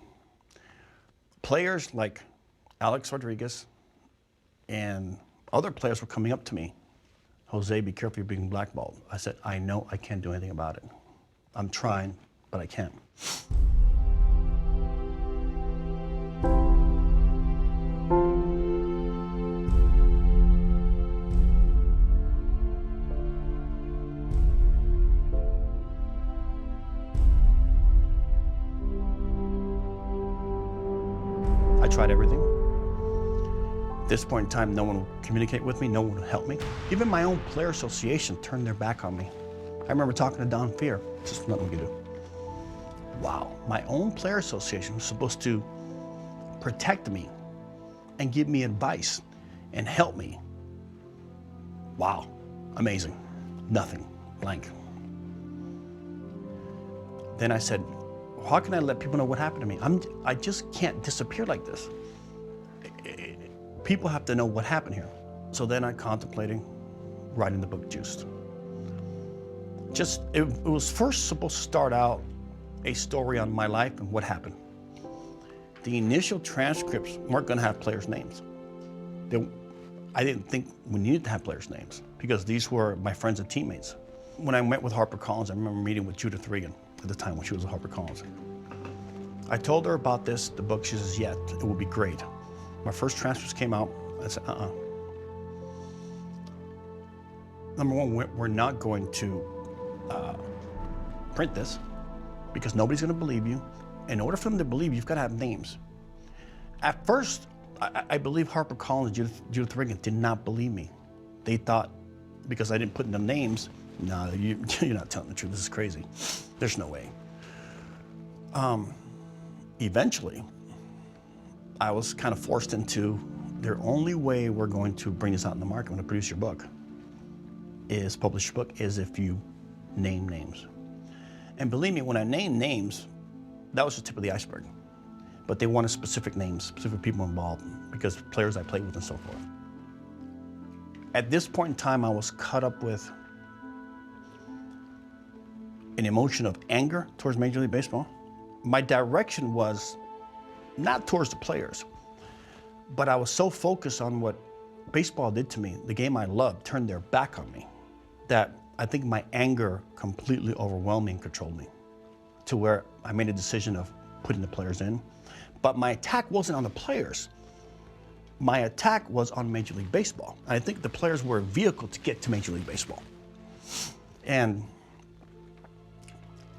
Players like Alex Rodriguez and other players were coming up to me. Jose, be careful, you're being blackballed. I said, I know I can't do anything about it. I'm trying, but I can't. I tried everything. At this point in time, no one would communicate with me, no one would help me. Even my own player association turned their back on me. I remember talking to Don Fear, just nothing we could do. Wow, my own player association was supposed to protect me and give me advice and help me. Wow, amazing, nothing, blank. Then I said, how can I let people know what happened to me? I just can't disappear like this. People have to know what happened here. So then I contemplated writing the book Juiced. It was first supposed to start out a story on my life and what happened. The initial transcripts weren't going to have players' names. I didn't think we needed to have players' names because these were my friends and teammates. When I met with HarperCollins, I remember meeting with Judith Regan at the time when she was at HarperCollins. I told her about this, the book. She says, yeah, it will be great. My first transcripts came out. I said, Number one, we're not going to print this because nobody's going to believe you. In order for them to believe you, you've got to have names. At first, I believe HarperCollins and Judith Regan did not believe me. They thought, because I didn't put in them names, no, you're not telling the truth, this is crazy. There's no way. Eventually, I was kind of forced into the only way we're going to bring this out in the market when to produce your book is publish your book is if you name names. And believe me, when I named names, that was the tip of the iceberg. But they wanted specific names, specific people involved, because players I played with and so forth. At this point in time, I was caught up with an emotion of anger towards Major League Baseball. My direction was not towards the players, but I was so focused on what baseball did to me, the game I loved, turned their back on me, that I think my anger completely overwhelmed me and controlled me to where I made a decision of putting the players in. But my attack wasn't on the players. My attack was on Major League Baseball. I think the players were a vehicle to get to Major League Baseball. And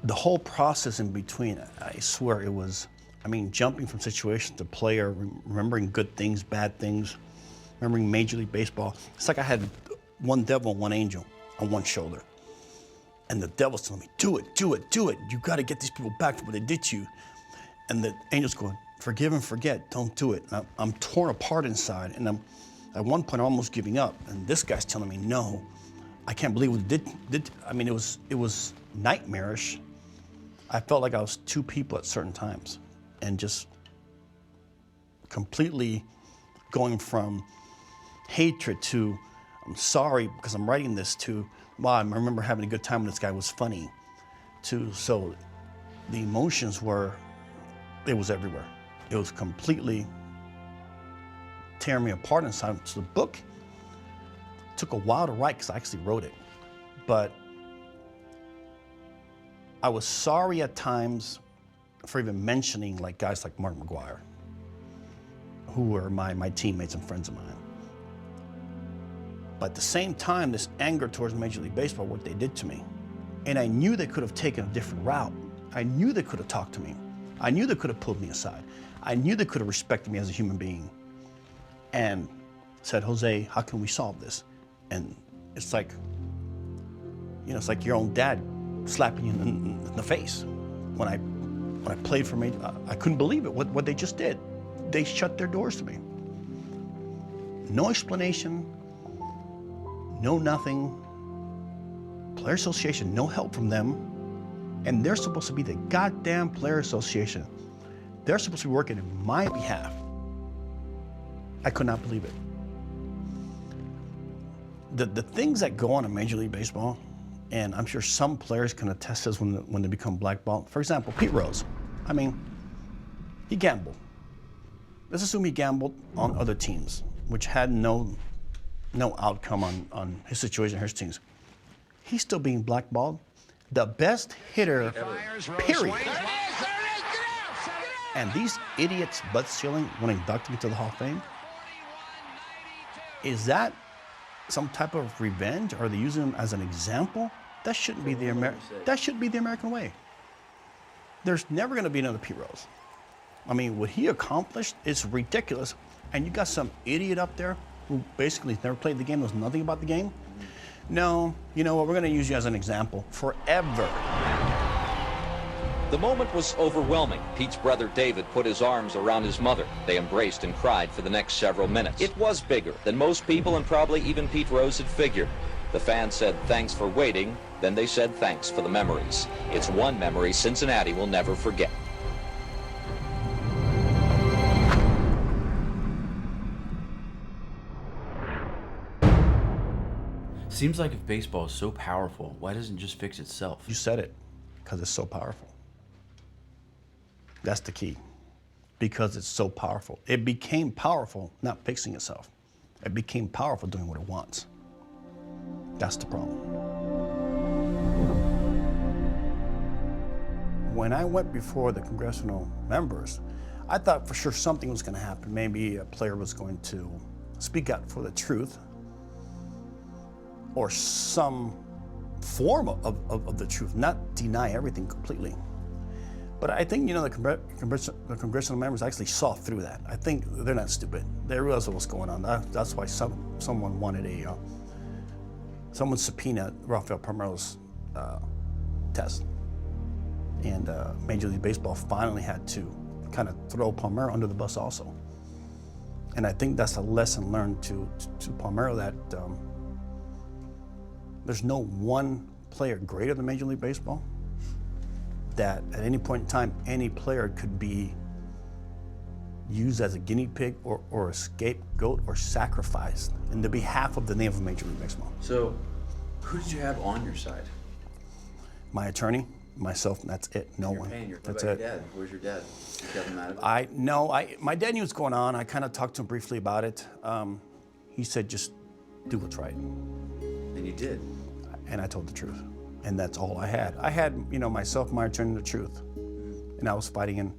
the whole process in between, I swear it was, jumping from situation to player, remembering good things, bad things, remembering Major League Baseball. It's like I had one devil and one angel on one shoulder. And the devil's telling me, do it, do it, do it. You got to get these people back from what they did to you. And the angel's going, forgive and forget, don't do it. And I'm torn apart inside, and I'm at one point almost giving up. And this guy's telling me, no, I can't believe what it did. It was nightmarish. I felt like I was two people at certain times, and just completely going from hatred to, I'm sorry because I'm writing this, to, wow, I remember having a good time when this guy was funny, to, so the emotions were, it was everywhere. It was completely tearing me apart inside. So the book took a while to write because I actually wrote it. But I was sorry at times for even mentioning guys like Mark McGwire, who were my teammates and friends of mine. But at the same time, this anger towards Major League Baseball, what they did to me. And I knew they could have taken a different route. I knew they could have talked to me. I knew they could have pulled me aside. I knew they could have respected me as a human being and said, Jose, how can we solve this? And it's like, it's like your own dad slapping you in the face. When I played for me, I couldn't believe it, what they just did. They shut their doors to me. No explanation, no nothing. Player Association, no help from them. And they're supposed to be the goddamn Player Association. They're supposed to be working in my behalf. I could not believe it. The things that go on in Major League Baseball, and I'm sure some players can attest to this when they become blackballed. For example, Pete Rose. He gambled. Let's assume he gambled on other teams, which had no outcome on his situation, his teams. He's still being blackballed. The best hitter, period. And these idiots butt sealing want to induct him into the Hall of Fame? Is that some type of revenge? Are they using him as an example? That shouldn't be the American way. There's never going to be another Pete Rose. What he accomplished is ridiculous. And you got some idiot up there who basically never played the game, knows nothing about the game. No, you know what, we're going to use you as an example forever. The moment was overwhelming. Pete's brother David put his arms around his mother. They embraced and cried for the next several minutes. It was bigger than most people and probably even Pete Rose had figured. The fans said thanks for waiting, then they said thanks for the memories. It's one memory Cincinnati will never forget. Seems like if baseball is so powerful, why doesn't it just fix itself? You said it, because it's so powerful. That's the key, because it's so powerful. It became powerful not fixing itself. It became powerful doing what it wants. That's the problem. When I went before the congressional members, I thought for sure something was going to happen. Maybe a player was going to speak out for the truth, or some form of the truth, not deny everything completely. But I think, the congressional members actually saw through that. I think they're not stupid. They realized what was going on. That's why someone wanted someone subpoenaed Rafael Palmeiro's test. And Major League Baseball finally had to kind of throw Palmeiro under the bus also. And I think that's a lesson learned to Palmeiro, that there's no one player greater than Major League Baseball, that at any point in time, any player could be used as a guinea pig or a scapegoat or sacrificed in the behalf of the name of Major League Baseball. So, who did you have on your side? My attorney, myself, and that's it. No one. That's it. Your dad? Where's your dad? You got him out of it? My dad knew what's going on. I kind of talked to him briefly about it. He said, just do what's right. And you did. And I told the truth. And that's all I had. I had, myself, my attorney, the truth. And I was fighting in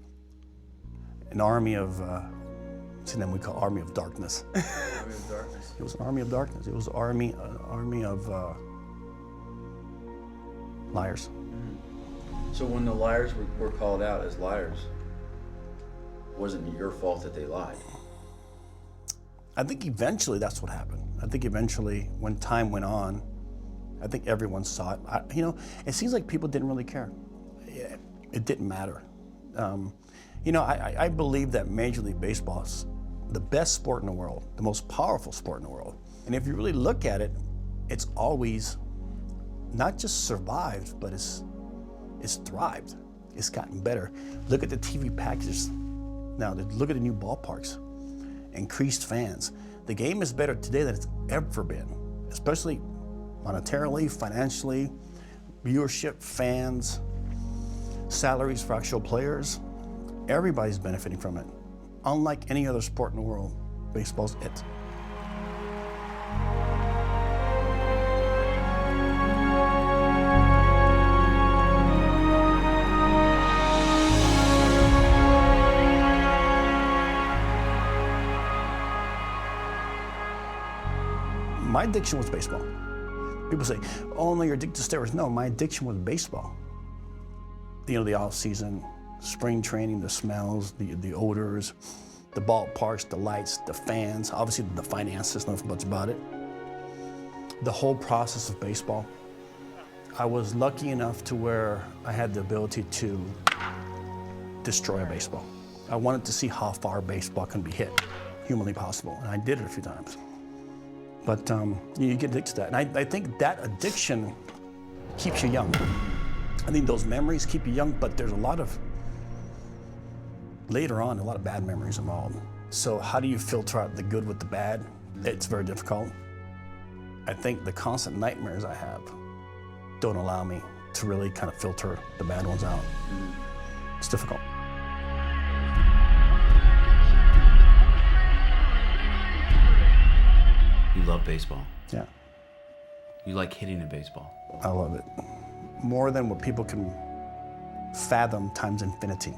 an army of, we call army of darkness. Army of darkness. It was an army of darkness. It was an army of liars. So when the liars were called out as liars, wasn't it your fault that they lied? I think eventually that's what happened. I think eventually, when time went on, I think everyone saw it. It seems like people didn't really care. It didn't matter. I believe that Major League Baseball is the best sport in the world, the most powerful sport in the world. And if you really look at it, it's always not just survived, but it's thrived. It's gotten better. Look at the TV packages now. Look at the new ballparks, increased fans. The game is better today than it's ever been, especially monetarily, financially, viewership, fans, salaries for actual players. Everybody's benefiting from it. Unlike any other sport in the world, baseball's it. My addiction was baseball. People say, oh no, you're addicted to steroids. No, my addiction was baseball. The off season, spring training, the smells, the odors, the ballparks, the lights, the fans, obviously the finances, nothing much about it. The whole process of baseball. I was lucky enough to where I had the ability to destroy a baseball. I wanted to see how far baseball can be hit, humanly possible, and I did it a few times. But you get addicted to that. And I think that addiction keeps you young. I think those memories keep you young, but there's later on, a lot of bad memories involved. So how do you filter out the good with the bad? It's very difficult. I think the constant nightmares I have don't allow me to really kind of filter the bad ones out. It's difficult. You love baseball. Yeah. You like hitting a baseball. I love it. More than what people can fathom times infinity.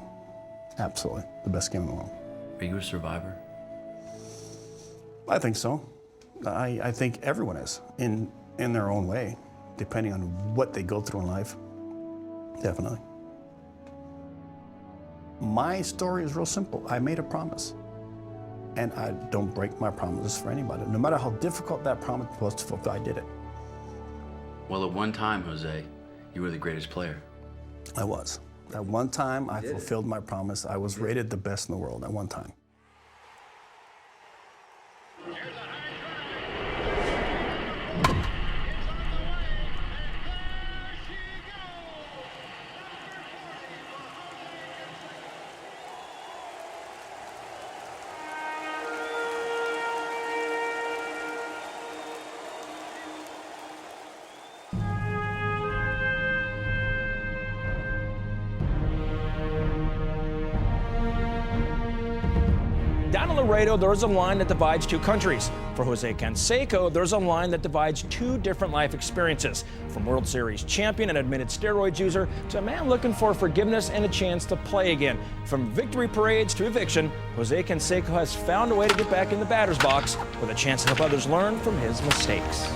Absolutely. The best game in the world. Are you a survivor? I think so. I think everyone is in their own way, depending on what they go through in life. Definitely. My story is real simple. I made a promise. And I don't break my promises for anybody. No matter how difficult that promise was to fulfill, I did it. Well, at one time, Jose, you were the greatest player. I was. At one time, I fulfilled my promise. I was rated the best in the world at one time. Down in Laredo, there's a line that divides two countries. For Jose Canseco, there's a line that divides two different life experiences. From World Series champion and admitted steroids user to a man looking for forgiveness and a chance to play again. From victory parades to eviction, Jose Canseco has found a way to get back in the batter's box with a chance to help others learn from his mistakes.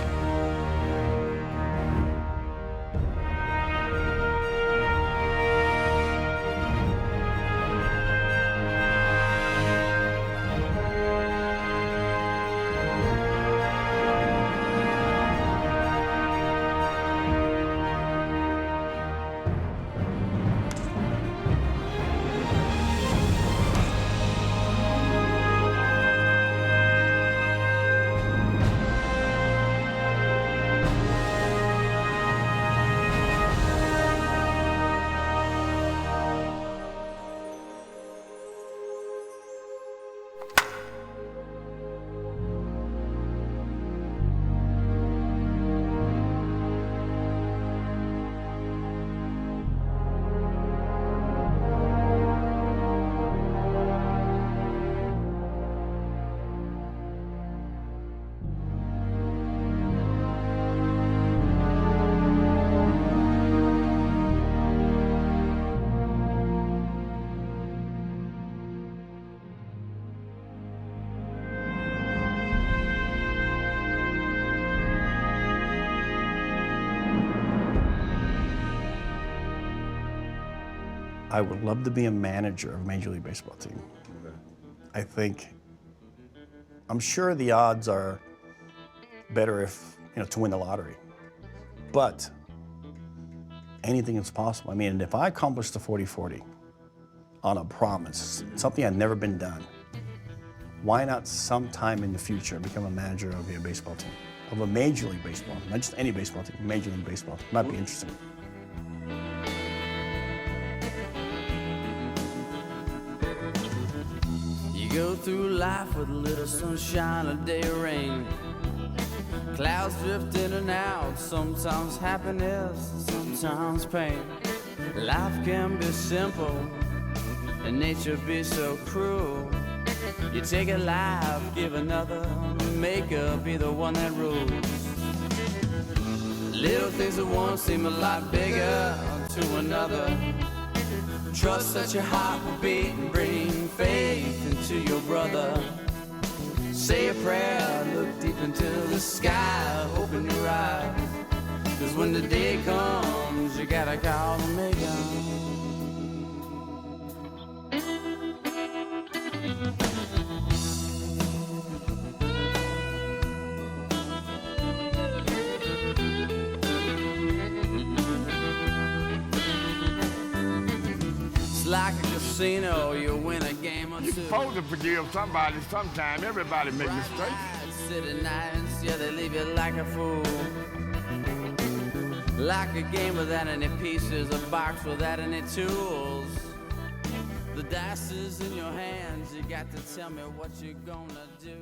I would love to be a manager of a Major League Baseball team. I'm sure the odds are better if, to win the lottery. But anything is possible. I mean, if I accomplish the 40-40 on a promise, something had never been done, why not sometime in the future become a manager of a baseball team, of a Major League Baseball, not just any baseball team, Major League Baseball. Might be interesting. You go through life with a little sunshine, a day of rain. Clouds drift in and out, sometimes happiness, sometimes pain. Life can be simple, and nature be so cruel. You take a life, give another, make up, be the one that rules. Little things at once seem a lot bigger to another. Trust that your heart will beat and bring faith into your brother. Say a prayer, look deep into the sky, open your eyes. 'Cause when the day comes, you gotta call and make up. Like a casino, you win a game or two. You're supposed to forgive somebody sometime. Everybody makes mistakes. City nights, yeah, they leave you like a fool. Like a game without any pieces, a box without any tools. The dice is in your hands, you got to tell me what you're gonna do.